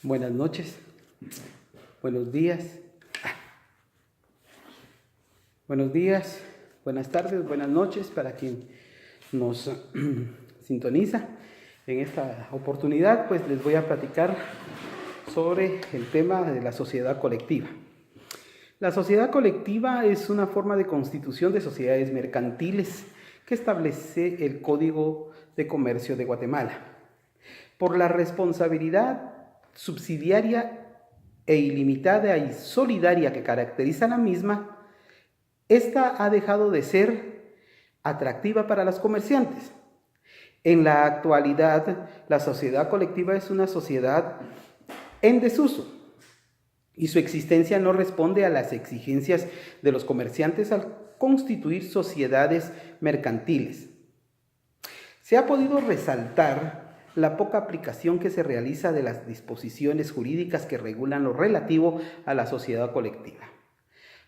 Buenas noches, buenos días, buenas tardes, buenas noches para quien nos sintoniza. En esta oportunidad pues les voy a platicar sobre el tema de la sociedad colectiva. La sociedad colectiva es una forma de constitución de sociedades mercantiles que establece el Código de Comercio de Guatemala. Por la responsabilidad subsidiaria e ilimitada y solidaria que caracteriza la misma, esta ha dejado de ser atractiva para los comerciantes. En la actualidad, la sociedad colectiva es una sociedad en desuso y su existencia no responde a las exigencias de los comerciantes al constituir sociedades mercantiles. Se ha podido resaltar la poca aplicación que se realiza de las disposiciones jurídicas que regulan lo relativo a la sociedad colectiva.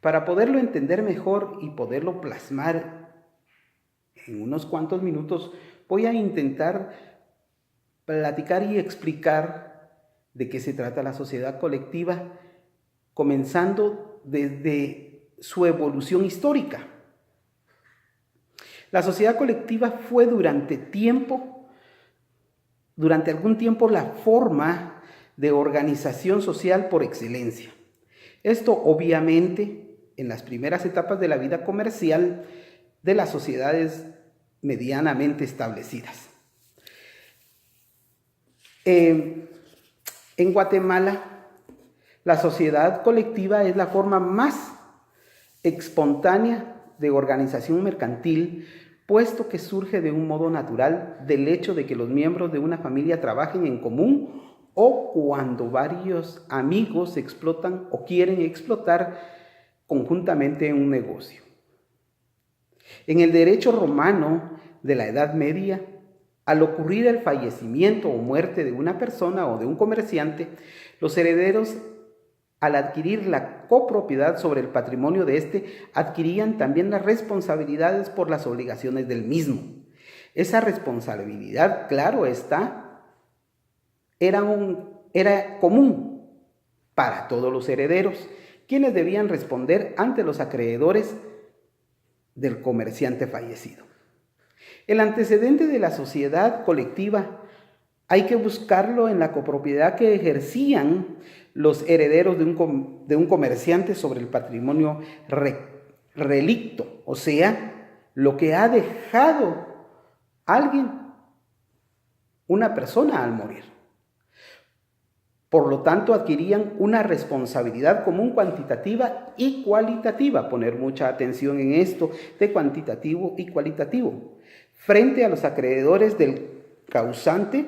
Para poderlo entender mejor y poderlo plasmar en unos cuantos minutos, voy a intentar platicar y explicar de qué se trata la sociedad colectiva, comenzando desde su evolución histórica. La sociedad colectiva fue durante algún tiempo la forma de organización social por excelencia. Esto obviamente en las primeras etapas de la vida comercial de las sociedades medianamente establecidas. En Guatemala, la sociedad colectiva es la forma más espontánea de organización mercantil, puesto que surge de un modo natural del hecho de que los miembros de una familia trabajen en común o cuando varios amigos explotan o quieren explotar conjuntamente en un negocio. En el derecho romano de la Edad Media, al ocurrir el fallecimiento o muerte de una persona o de un comerciante, los herederos, al adquirir la copropiedad sobre el patrimonio de éste, adquirían también las responsabilidades por las obligaciones del mismo. Esa responsabilidad, claro está, era común para todos los herederos, quienes debían responder ante los acreedores del comerciante fallecido. El antecedente de la sociedad colectiva hay que buscarlo en la copropiedad que ejercían los herederos de un comerciante sobre el patrimonio relicto, o sea, lo que ha dejado alguien, una persona al morir. Por lo tanto, adquirían una responsabilidad común cuantitativa y cualitativa. Poner mucha atención en esto de cuantitativo y cualitativo. Frente a los acreedores del causante,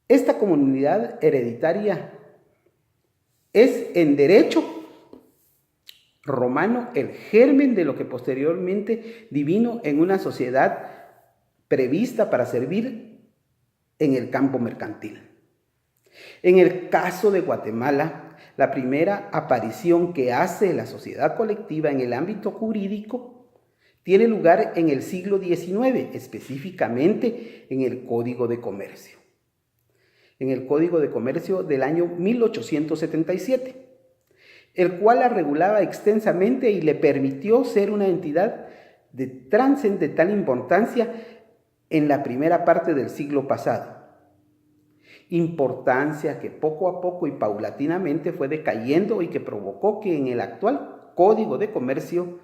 esta comunidad hereditaria es en derecho romano el germen de lo que posteriormente divino en una sociedad prevista para servir en el campo mercantil. En el caso de Guatemala, la primera aparición que hace la sociedad colectiva en el ámbito jurídico tiene lugar en el siglo XIX, específicamente en el Código de Comercio. En el Código de Comercio del año 1877, el cual la regulaba extensamente y le permitió ser una entidad de trascendental importancia en la primera parte del siglo pasado. Importancia que poco a poco y paulatinamente fue decayendo y que provocó que en el actual Código de Comercio,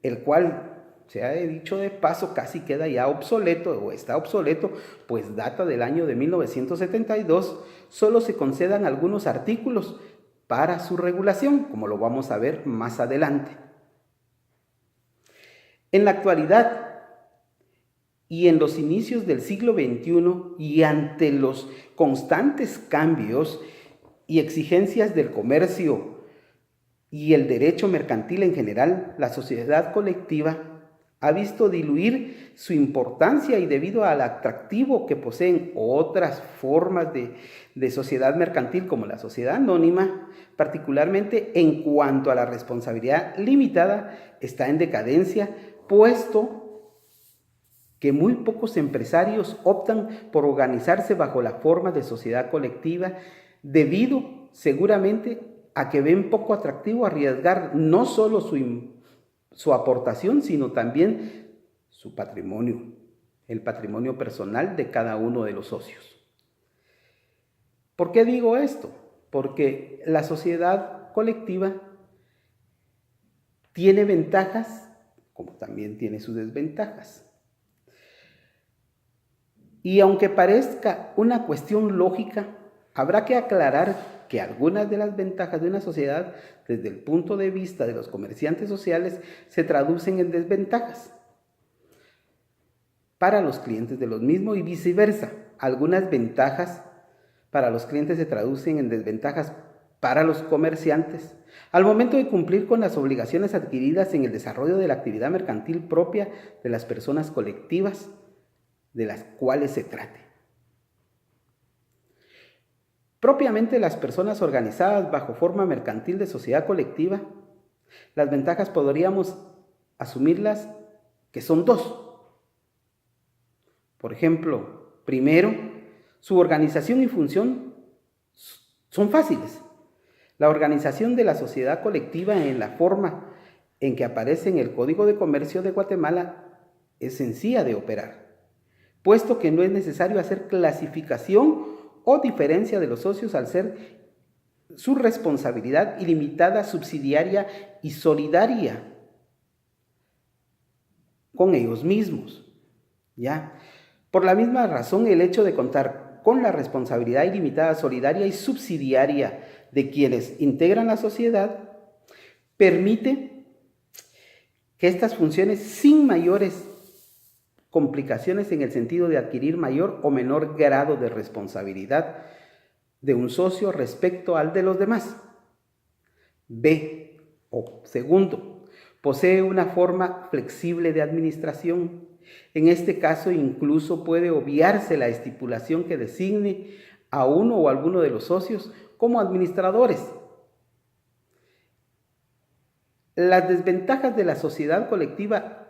el cual, se ha dicho de paso, casi queda ya obsoleto o está obsoleto, pues data del año de 1972, solo se concedan algunos artículos para su regulación, como lo vamos a ver más adelante. En la actualidad y en los inicios del siglo XXI y ante los constantes cambios y exigencias del comercio y el derecho mercantil en general, la sociedad colectiva ha visto diluir su importancia y debido al atractivo que poseen otras formas de sociedad mercantil como la sociedad anónima, particularmente en cuanto a la responsabilidad limitada, está en decadencia, puesto que muy pocos empresarios optan por organizarse bajo la forma de sociedad colectiva debido seguramente a que ven poco atractivo arriesgar no solo su aportación, sino también su patrimonio, el patrimonio personal de cada uno de los socios. ¿Por qué digo esto? Porque la sociedad colectiva tiene ventajas, como también tiene sus desventajas. Y aunque parezca una cuestión lógica, habrá que aclarar que algunas de las ventajas de una sociedad, desde el punto de vista de los comerciantes sociales, se traducen en desventajas para los clientes de los mismos y viceversa. Algunas ventajas para los clientes se traducen en desventajas para los comerciantes al momento de cumplir con las obligaciones adquiridas en el desarrollo de la actividad mercantil propia de las personas colectivas de las cuales se trate. Propiamente las personas organizadas bajo forma mercantil de sociedad colectiva, las ventajas podríamos asumirlas que son dos. Por ejemplo, primero, su organización y función son fáciles. La organización de la sociedad colectiva en la forma en que aparece en el Código de Comercio de Guatemala es sencilla de operar, puesto que no es necesario hacer clasificación o diferencia de los socios al ser su responsabilidad ilimitada, subsidiaria y solidaria con ellos mismos. ¿Ya? Por la misma razón, el hecho de contar con la responsabilidad ilimitada, solidaria y subsidiaria de quienes integran la sociedad permite que estas funciones sin mayores complicaciones en el sentido de adquirir mayor o menor grado de responsabilidad de un socio respecto al de los demás. B, o segundo, posee una forma flexible de administración. En este caso, incluso puede obviarse la estipulación que designe a uno o alguno de los socios como administradores. Las desventajas de la sociedad colectiva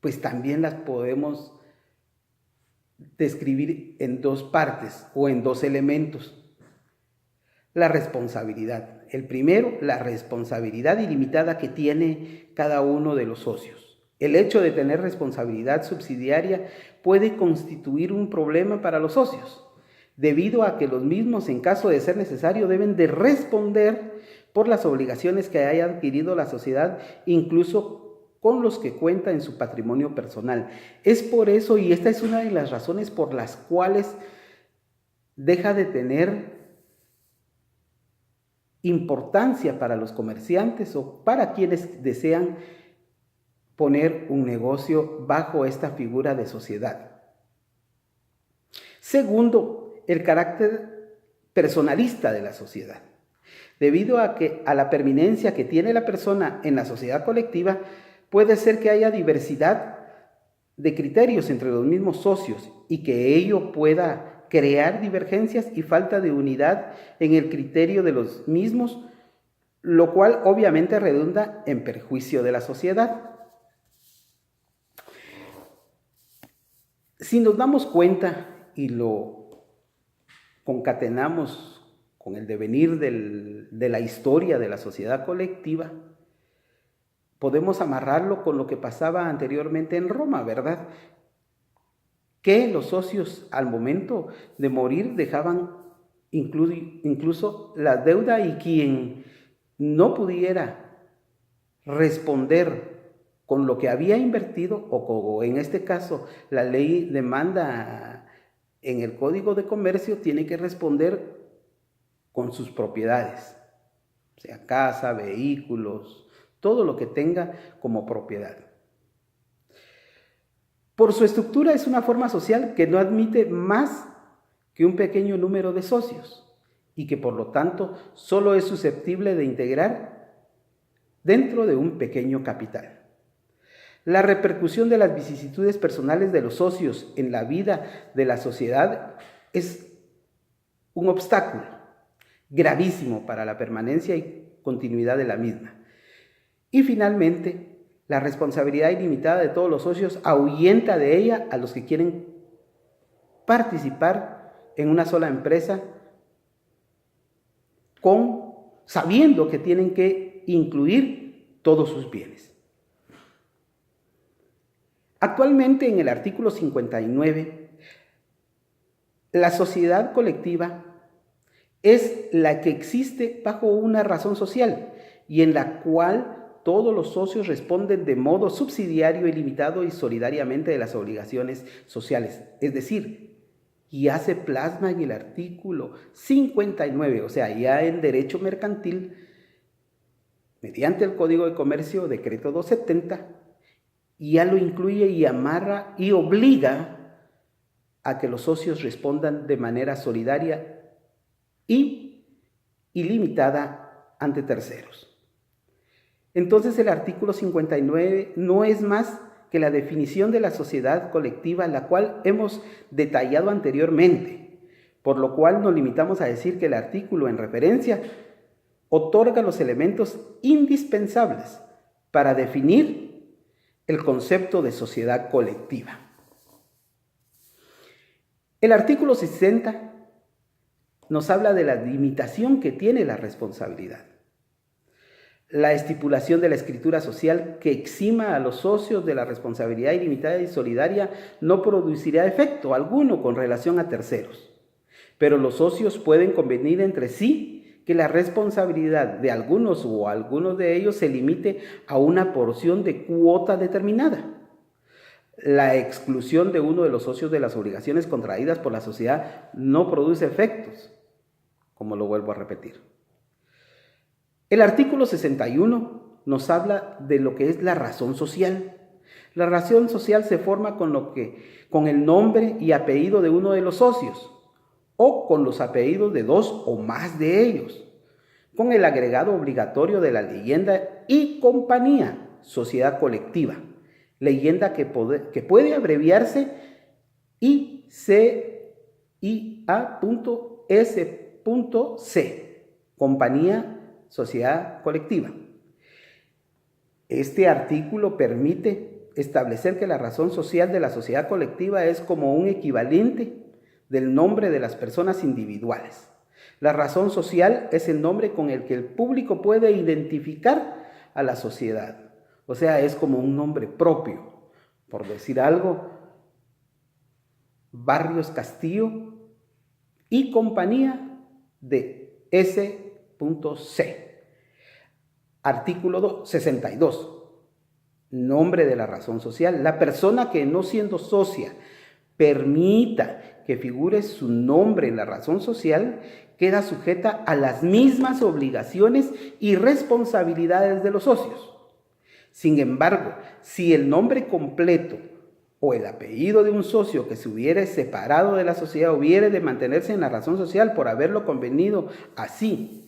pues también las podemos describir en dos partes o en dos elementos. La responsabilidad. El primero, la responsabilidad ilimitada que tiene cada uno de los socios. El hecho de tener responsabilidad subsidiaria puede constituir un problema para los socios, debido a que los mismos, en caso de ser necesario, deben de responder por las obligaciones que haya adquirido la sociedad, incluso con los que cuenta en su patrimonio personal. Es por eso, y esta es una de las razones por las cuales deja de tener importancia para los comerciantes o para quienes desean poner un negocio bajo esta figura de sociedad. Segundo, el carácter personalista de la sociedad. Debido a la permanencia que tiene la persona en la sociedad colectiva, puede ser que haya diversidad de criterios entre los mismos socios y que ello pueda crear divergencias y falta de unidad en el criterio de los mismos, lo cual obviamente redunda en perjuicio de la sociedad. Si nos damos cuenta y lo concatenamos con el devenir de la historia de la sociedad colectiva, podemos amarrarlo con lo que pasaba anteriormente en Roma, ¿verdad? Que los socios al momento de morir dejaban incluso la deuda y quien no pudiera responder con lo que había invertido, o en este caso la ley demanda en el Código de Comercio, tiene que responder con sus propiedades, o sea, casa, vehículos, todo lo que tenga como propiedad. Por su estructura es una forma social que no admite más que un pequeño número de socios y que por lo tanto solo es susceptible de integrar dentro de un pequeño capital. La repercusión de las vicisitudes personales de los socios en la vida de la sociedad es un obstáculo gravísimo para la permanencia y continuidad de la misma. Y finalmente, La responsabilidad ilimitada de todos los socios ahuyenta de ella a los que quieren participar en una sola empresa sabiendo que tienen que incluir todos sus bienes. Actualmente, en el artículo 59, la sociedad colectiva es la que existe bajo una razón social y en la cual todos los socios responden de modo subsidiario, ilimitado y solidariamente de las obligaciones sociales. Es decir, ya se plasma en el artículo 59, o sea, ya el derecho mercantil, mediante el Código de Comercio, decreto 270, ya lo incluye y amarra y obliga a que los socios respondan de manera solidaria y ilimitada ante terceros. Entonces el artículo 59 no es más que la definición de la sociedad colectiva, la cual hemos detallado anteriormente, por lo cual nos limitamos a decir que el artículo en referencia otorga los elementos indispensables para definir el concepto de sociedad colectiva. El artículo 60 nos habla de la limitación que tiene la responsabilidad. La estipulación de la escritura social que exima a los socios de la responsabilidad ilimitada y solidaria no producirá efecto alguno con relación a terceros, pero los socios pueden convenir entre sí que la responsabilidad de algunos o algunos de ellos se limite a una porción de cuota determinada. La exclusión de uno de los socios de las obligaciones contraídas por la sociedad no produce efectos, como lo vuelvo a repetir. El artículo 61 nos habla de lo que es la razón social. La razón social se forma con el nombre y apellido de uno de los socios o con los apellidos de dos o más de ellos, con el agregado obligatorio de la leyenda y compañía, sociedad colectiva, leyenda que puede abreviarse ICIA.S.C, compañía, sociedad colectiva. Este artículo permite establecer que la razón social de la sociedad colectiva es como un equivalente del nombre de las personas individuales. La razón social es el nombre con el que el público puede identificar a la sociedad. O sea, es como un nombre propio. Por decir algo, Barrios Castillo y compañía de S.C. Artículo 62. Nombre de la razón social. La persona que no siendo socia permita que figure su nombre en la razón social queda sujeta a las mismas obligaciones y responsabilidades de los socios. Sin embargo, si el nombre completo o el apellido de un socio que se hubiere separado de la sociedad hubiere de mantenerse en la razón social por haberlo convenido así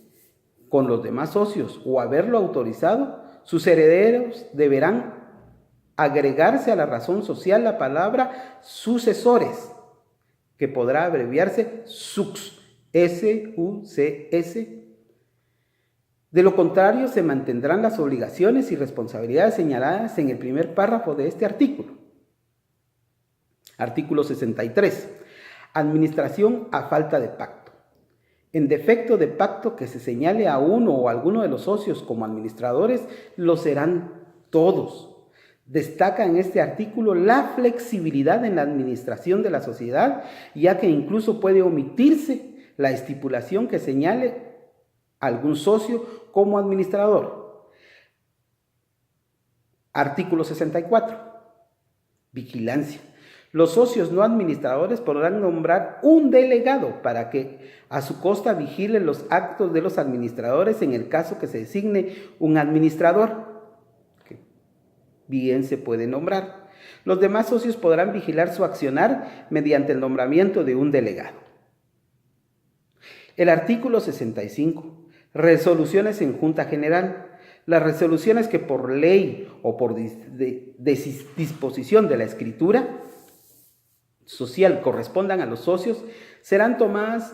con los demás socios o haberlo autorizado, sus herederos deberán agregarse a la razón social la palabra sucesores, que podrá abreviarse SUCS, S-U-C-S. De lo contrario, se mantendrán las obligaciones y responsabilidades señaladas en el primer párrafo de este artículo. Artículo 63. Administración a falta de pacto. En defecto de pacto que se señale a uno o alguno de los socios como administradores, lo serán todos. Destaca en este artículo la flexibilidad en la administración de la sociedad, ya que incluso puede omitirse la estipulación que señale a algún socio como administrador. Artículo 64. Vigilancia. Los socios no administradores podrán nombrar un delegado para que a su costa vigile los actos de los administradores en el caso que se designe un administrador, que bien se puede nombrar. Los demás socios podrán vigilar su accionar mediante el nombramiento de un delegado. El artículo 65. Resoluciones en Junta General. Las resoluciones que por ley o por disposición de la Escritura social correspondan a los socios serán tomadas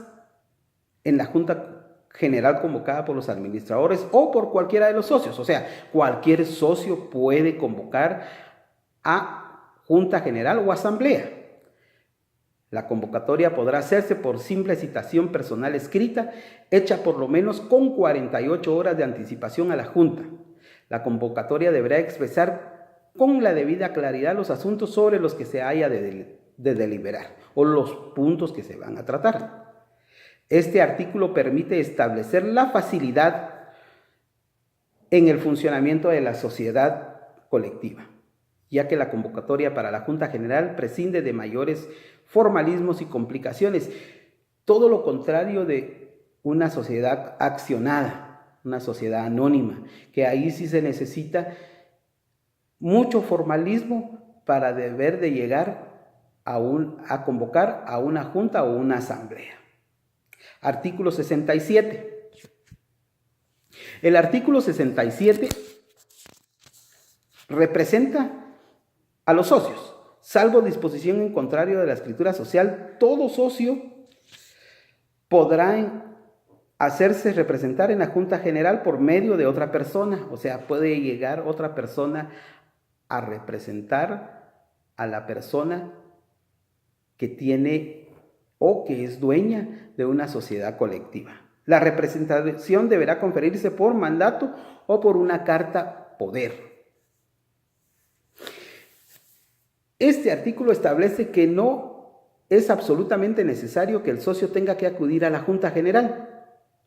en la Junta general convocada por los administradores o por cualquiera de los socios. O sea, cualquier socio puede convocar a junta general o asamblea. La convocatoria podrá hacerse por simple citación personal escrita, hecha por lo menos con 48 horas de anticipación a la junta. La convocatoria deberá expresar con la debida claridad los asuntos sobre los que se haya de deliberar o los puntos que se van a tratar. Este artículo permite establecer la facilidad en el funcionamiento de la sociedad colectiva, ya que la convocatoria para la Junta General prescinde de mayores formalismos y complicaciones, todo lo contrario de una sociedad accionada, una sociedad anónima, que ahí sí se necesita mucho formalismo para deber de llegar a convocar a una junta o una asamblea. Artículo 67. El artículo 67 representa a los socios. Salvo disposición en contrario de la escritura social, todo socio podrá hacerse representar en la Junta General por medio de otra persona. O sea, puede llegar otra persona a representar a la persona que tiene o que es dueña de una sociedad colectiva. La representación deberá conferirse por mandato o por una carta poder. Este artículo establece que no es absolutamente necesario que el socio tenga que acudir a la Junta General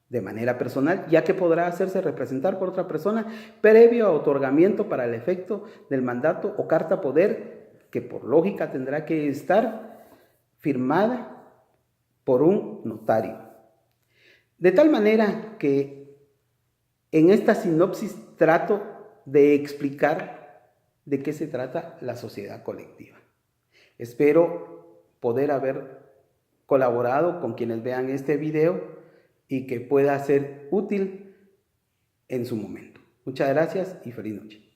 de manera personal, ya que podrá hacerse representar por otra persona previo a otorgamiento para el efecto del mandato o carta poder, que por lógica tendrá que estar firmada por un notario. De tal manera que en esta sinopsis trato de explicar de qué se trata la sociedad colectiva. Espero poder haber colaborado con quienes vean este video y que pueda ser útil en su momento. Muchas gracias y feliz noche.